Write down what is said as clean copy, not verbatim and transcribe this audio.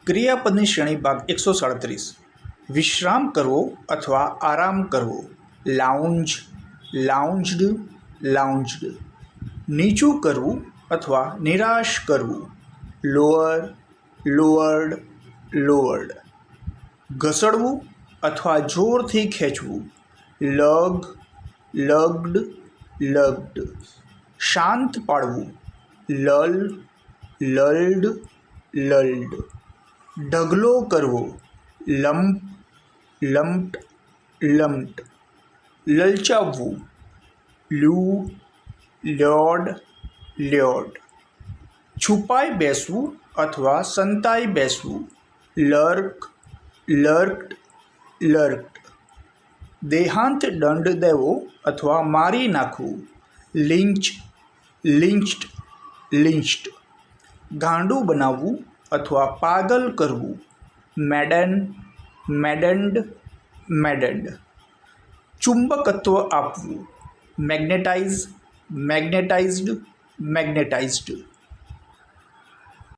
ક્રિયાપદની શ્રેણી ભાગ 137 વિશ્રામ કરવો અથવા આરામ કરવો. લાઉન્જ, લાઉન્જડ, લાઉન્જડ. નીચું કરવું અથવા નિરાશ કરવું. લોઅર, લોઅર્ડ, લોઅર્ડ. ઘસડવું અથવા જોરથી ખેંચવું. લગ, લગ્ડ, લગ્ડ. શાંત પાડવું. લલ, લલ્ડ, લલ્ડ. ઢગલો કરવો. Lump, lumped, lumped. લલચાવવું. Lure, lured, lured. છુપાઈ બેસવું અથવા સંતાઈ બેસવું. લર્ક, લર્કડ, લર્કડ. દેહાંત દંડ દેવો અથવા મારી નાખવું. લિંચ, લિંચ્ડ, લિંચ્ડ. ગાંડું બનાવવું અથવા પાગલ કરવું. મેડન, મેડન્ડ, મેડન્ડ. ચુંબકત્વ આપવું. મેગ્નેટાઇઝ, મેગ્નેટાઇઝ્ડ, મેગ્નેટાઇઝ્ડ.